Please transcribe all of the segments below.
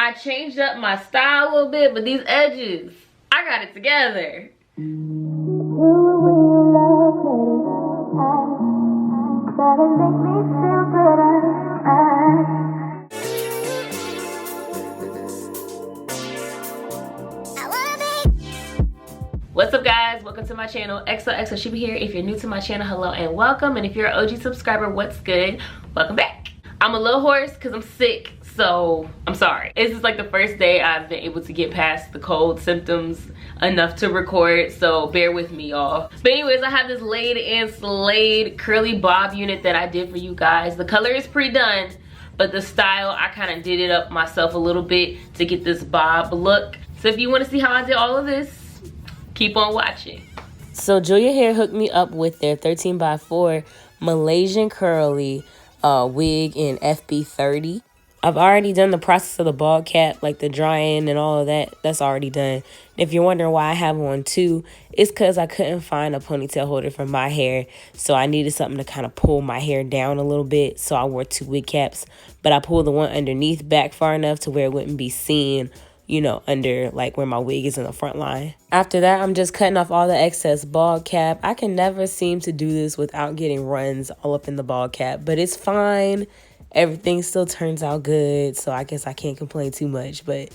I changed up my style a little bit, but these edges, I got it together. What's up, guys? Welcome to my channel. XOXO Shiba here. If you're new to my channel, hello and welcome. And if you're an OG subscriber, what's good? Welcome back. I'm a little hoarse because I'm sick, so I'm sorry. This is like the first day I've been able to get past the cold symptoms enough to record, so bear with me, y'all. But anyways, I have this laid and slayed curly bob unit that I did for you guys. The color is pre-done, but the style, I kind of did it up myself a little bit to get this bob look. So if you want to see how I did all of this, keep on watching. So Julia Hair hooked me up with their 13x4 Malaysian curly wig in FB30. I've already done the process of the bald cap, like the drying and all of that. That's already done. If you're wondering why I have one too, it's because I couldn't find a ponytail holder for my hair. So I needed something to kind of pull my hair down a little bit. So I wore 2 wig caps, but I pulled the one underneath back far enough to where it wouldn't be seen, you know, under like where my wig is in the front line. After that, I'm just cutting off all the excess bald cap. I can never seem to do this without getting runs all up in the bald cap, but it's fine. Everything still turns out good, so I guess I can't complain too much, but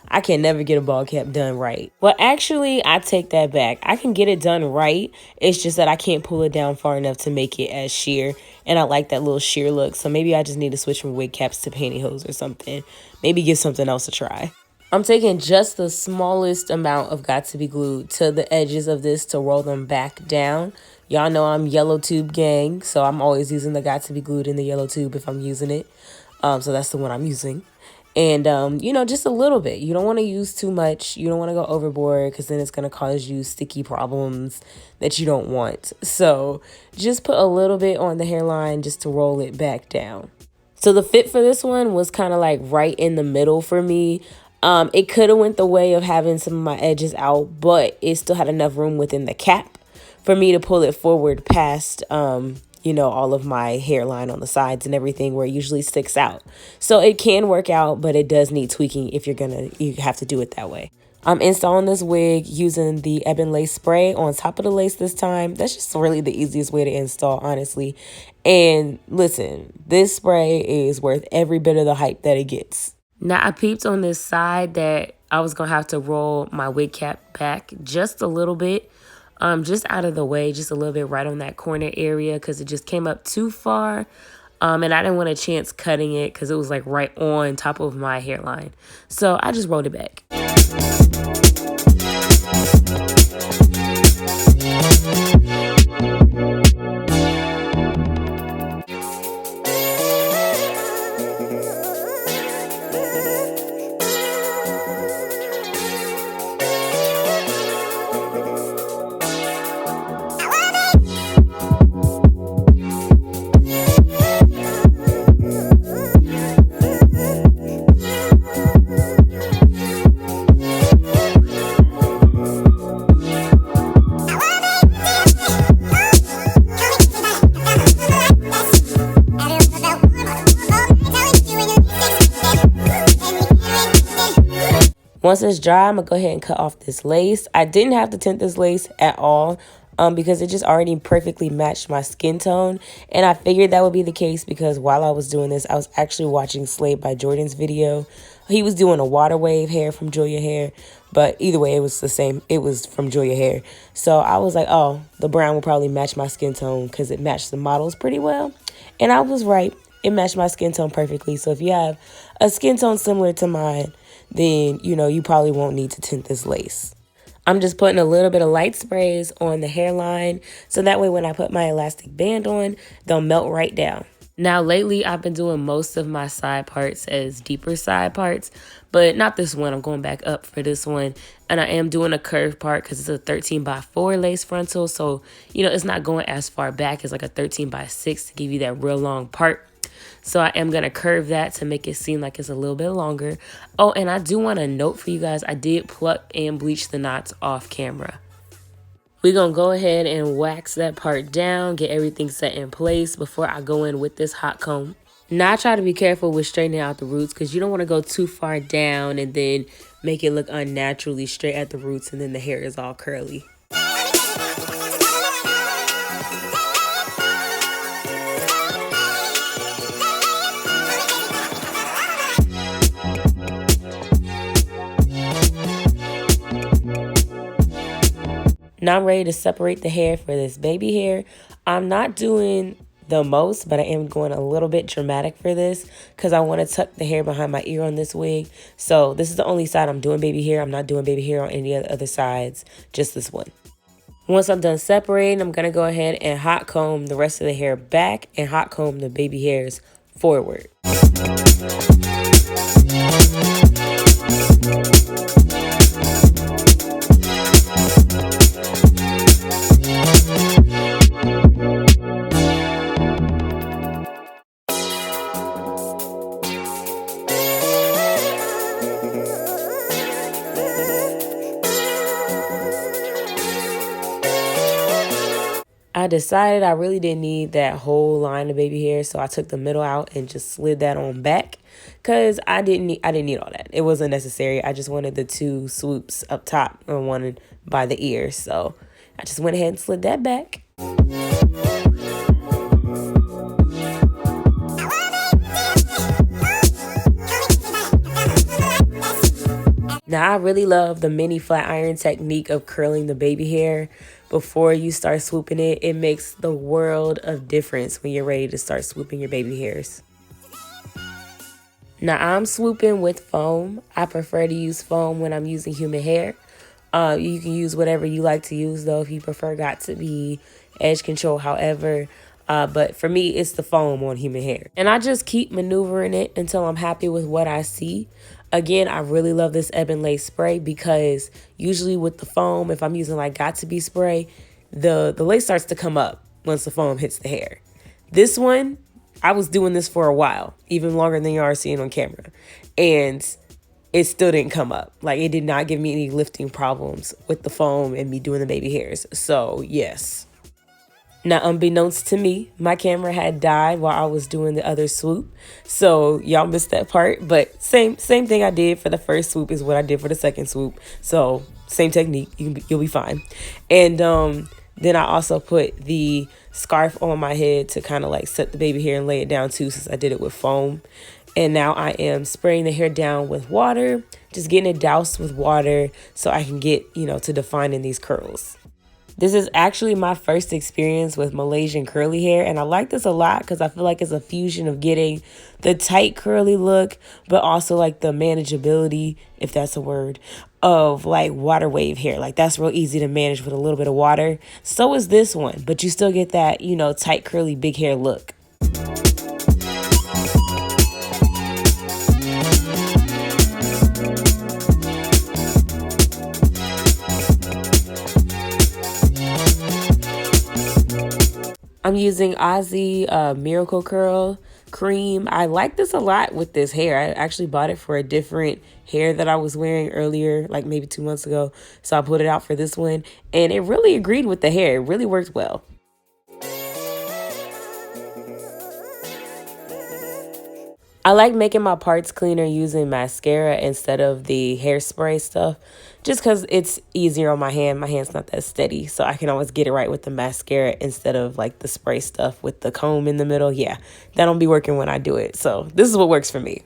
I can never get a bald cap done right. Well, actually, I take that back. I can get it done right. It's just that I can't pull it down far enough to make it as sheer, and I like that little sheer look, so maybe I just need to switch from wig caps to pantyhose or something. Maybe give something else a try. I'm taking just the smallest amount of Got To Be Glued to the edges of this to roll them back down. Y'all know I'm yellow tube gang, so I'm always using the Got To Be Glued in the yellow tube if I'm using it. So that's the one I'm using. And, you know, just a little bit. You don't want to use too much. You don't want to go overboard because then it's going to cause you sticky problems that you don't want. So just put a little bit on the hairline just to roll it back down. So the fit for this one was kind of like right in the middle for me. It could have went the way of having some of my edges out, but it still had enough room within the cap for me to pull it forward past, you know, all of my hairline on the sides and everything where it usually sticks out. So it can work out, but it does need tweaking if you have to do it that way. I'm installing this wig using the Ebon Lace spray on top of the lace this time. That's just really the easiest way to install, honestly. And listen, this spray is worth every bit of the hype that it gets. Now, I peeped on this side that I was going to have to roll my wig cap back just a little bit, just out of the way, just a little bit right on that corner area because it just came up too far. And I didn't want a chance cutting it because it was like right on top of my hairline. So I just rolled it back. Once it's dry, I'm going to go ahead and cut off this lace. I didn't have to tint this lace at all because it just already perfectly matched my skin tone. And I figured that would be the case because while I was doing this, I was actually watching Slave by Jordan's video. He was doing a water wave hair from Julia Hair, but either way, it was the same. It was from Julia Hair. So I was like, oh, the brown will probably match my skin tone because it matched the models pretty well. And I was right. It matched my skin tone perfectly. So if you have a skin tone similar to mine, then, you know, you probably won't need to tint this lace. I'm just putting a little bit of light sprays on the hairline so that way when I put my elastic band on, they'll melt right down. Now, lately, I've been doing most of my side parts as deeper side parts, but not this one. I'm going back up for this one. And I am doing a curved part because it's a 13x4 lace frontal. So, you know, it's not going as far back as like a 13x6 to give you that real long part. So I am going to curve that to make it seem like it's a little bit longer. Oh, and I do want to note for you guys, I did pluck and bleach the knots off camera. We're going to go ahead and wax that part down, get everything set in place before I go in with this hot comb. Now I try to be careful with straightening out the roots because you don't want to go too far down and then make it look unnaturally straight at the roots and then the hair is all curly. Now I'm ready to separate the hair for this baby hair. I'm not doing the most, but I am going a little bit dramatic for this because I want to tuck the hair behind my ear on this wig. So this is the only side I'm doing baby hair. I'm not doing baby hair on any other sides, just this one. Once I'm done separating, I'm going to go ahead and hot comb the rest of the hair back and hot comb the baby hairs forward. I decided I really didn't need that whole line of baby hair, so I took the middle out and just slid that on back because I didn't need all that. It wasn't necessary. I just wanted the 2 swoops up top and one by the ear, so I just went ahead and slid that back. Now, I really love the mini flat iron technique of curling the baby hair before you start swooping it. It makes the world of difference when you're ready to start swooping your baby hairs. Now, I'm swooping with foam. I prefer to use foam when I'm using human hair. You can use whatever you like to use, though, if you prefer got to be, edge control, however. But for me, it's the foam on human hair. And I just keep maneuvering it until I'm happy with what I see. Again, I really love this Ebon Lace spray because usually with the foam, if I'm using like got to be spray, the lace starts to come up once the foam hits the hair. This one, I was doing this for a while, even longer than you are seeing on camera. And it still didn't come up. Like, it did not give me any lifting problems with the foam and me doing the baby hairs. So, yes. Now, unbeknownst to me, my camera had died while I was doing the other swoop. So, y'all missed that part. But same thing I did for the first swoop is what I did for the second swoop. So, same technique. You'll be fine. And then I also put the scarf on my head to kind of like set the baby hair and lay it down too, since I did it with foam. And now I am spraying the hair down with water, just getting it doused with water so I can get, to defining these curls. This is actually my first experience with Malaysian curly hair, and I like this a lot because I feel like it's a fusion of getting the tight curly look, but also like the manageability, if that's a word, of like water wave hair. Like, that's real easy to manage with a little bit of water. So is this one, but you still get that, tight curly big hair look. I'm using Aussie Miracle Curl Cream. I like this a lot with this hair. I actually bought it for a different hair that I was wearing earlier, like maybe 2 months ago. So I put it out for this one, and it really agreed with the hair. It really worked well. I like making my parts cleaner using mascara instead of the hairspray stuff, just because it's easier on my hand. My hand's not that steady, so I can always get it right with the mascara instead of like the spray stuff with the comb in the middle. Yeah, that don't be working when I do it. So this is what works for me.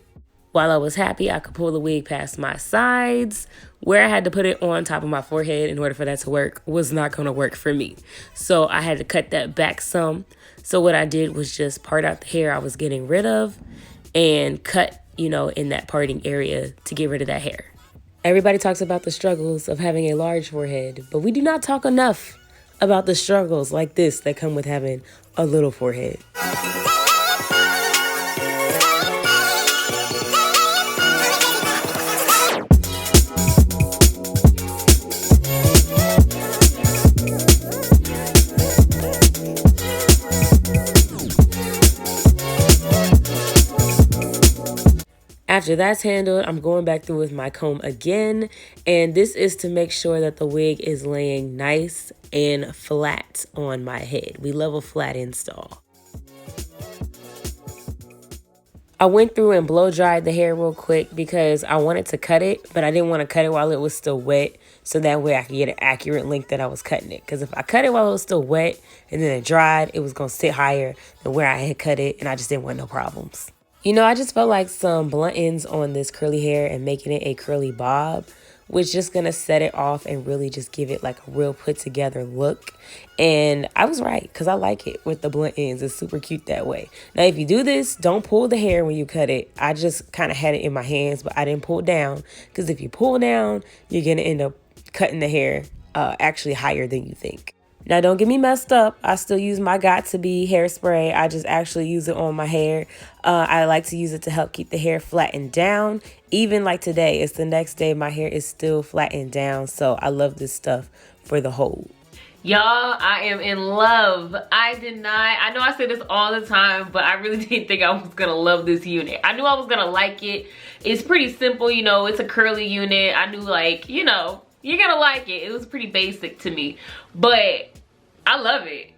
While I was happy I could pull the wig past my sides, where I had to put it on top of my forehead in order for that to work was not going to work for me. So I had to cut that back some. So what I did was just part out the hair I was getting rid of and cut, in that parting area to get rid of that hair. Everybody talks about the struggles of having a large forehead, but we do not talk enough about the struggles like this that come with having a little forehead. After that's handled, I'm going back through with my comb again, and this is to make sure that the wig is laying nice and flat on my head. We love a flat install. I went through and blow dried the hair real quick because I wanted to cut it, but I didn't want to cut it while it was still wet, so that way I could get an accurate length that I was cutting it. Because if I cut it while it was still wet and then it dried, it was going to sit higher than where I had cut it, and I just didn't want no problems. You know, I just felt like some blunt ends on this curly hair and making it a curly bob was just going to set it off and really just give it like a real put together look. And I was right, because I like it with the blunt ends. It's super cute that way. Now, if you do this, don't pull the hair when you cut it. I just kind of had it in my hands, but I didn't pull down, because if you pull down, you're going to end up cutting the hair actually higher than you think. Now, don't get me messed up. I still use my Got2b hairspray. I just actually use it on my hair. I like to use it to help keep the hair flattened down. Even like today, it's the next day, my hair is still flattened down. So I love this stuff for the hold. Y'all, I am in love. I know I say this all the time, but I really didn't think I was gonna love this unit. I knew I was gonna like it. It's pretty simple, you know, it's a curly unit. I knew, like, you know, you're gonna like it. It was pretty basic to me, but I love it.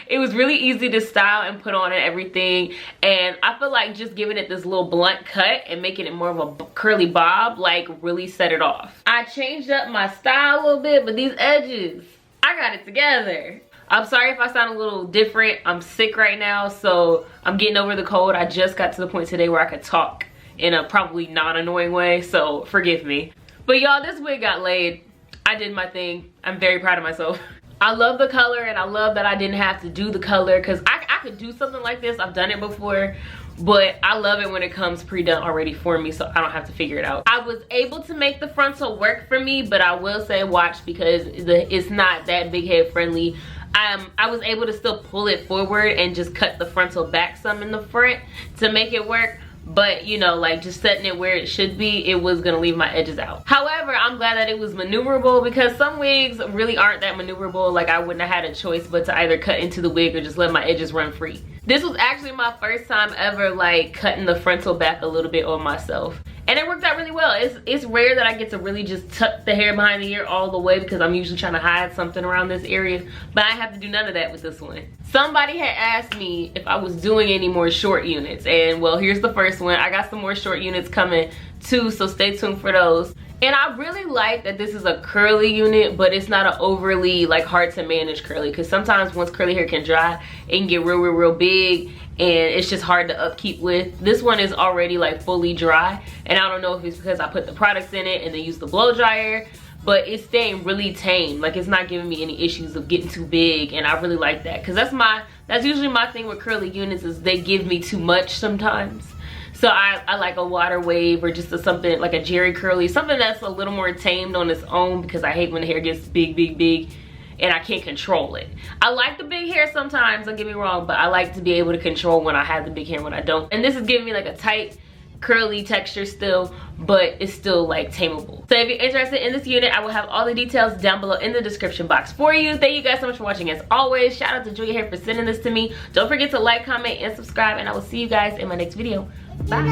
It was really easy to style and put on and everything, and I feel like just giving it this little blunt cut and making it more of a curly bob like really set it off. I changed up my style a little bit, but these edges, I got it together. I'm sorry if I sound a little different. I'm sick right now, so I'm getting over the cold. I just got to the point today where I could talk in a probably non-annoying way, so forgive me. But y'all, this wig got laid. I did my thing. I'm very proud of myself. I love the color, and I love that I didn't have to do the color, because I could do something like this. I've done it before, but I love it when it comes pre-done already for me, so I don't have to figure it out. I was able to make the frontal work for me, but I will say watch, because it's not that big head friendly. I was able to still pull it forward and just cut the frontal back some in the front to make it work. But, you know, like just setting it where it should be, it was gonna leave my edges out. However, I'm glad that it was maneuverable, because some wigs really aren't that maneuverable. Like, I wouldn't have had a choice but to either cut into the wig or just let my edges run free. This was actually my first time ever like cutting the frontal back a little bit on myself, and it worked out really well. It's rare that I get to really just tuck the hair behind the ear all the way, because I'm usually trying to hide something around this area, but I have to do none of that with this one. Somebody had asked me if I was doing any more short units, and well, here's the first one. I got some more short units coming too, so stay tuned for those. And I really like that this is a curly unit, but it's not an overly like hard to manage curly, because sometimes once curly hair can dry, it can get real big, and it's just hard to upkeep with. This one is already like fully dry, and I don't know if it's because I put the products in it and then used the blow dryer, but it's staying really tame. Like, it's not giving me any issues of getting too big, and I really like that, because that's usually my thing with curly units, is they give me too much sometimes. So I like a water wave, or just something like a Jerry curly, something that's a little more tamed on its own, because I hate when the hair gets big and I can't control it. I like the big hair sometimes, don't get me wrong, but I like to be able to control when I have the big hair, when I don't. And this is giving me like a tight curly texture still, but it's still like tameable. So if you're interested in this unit, I will have all the details down below in the description box for you. Thank you guys so much for watching. As always, shout out to Julia Hair for sending this to me. Don't forget to like, comment, and subscribe, and I will see you guys in my next video. Bye.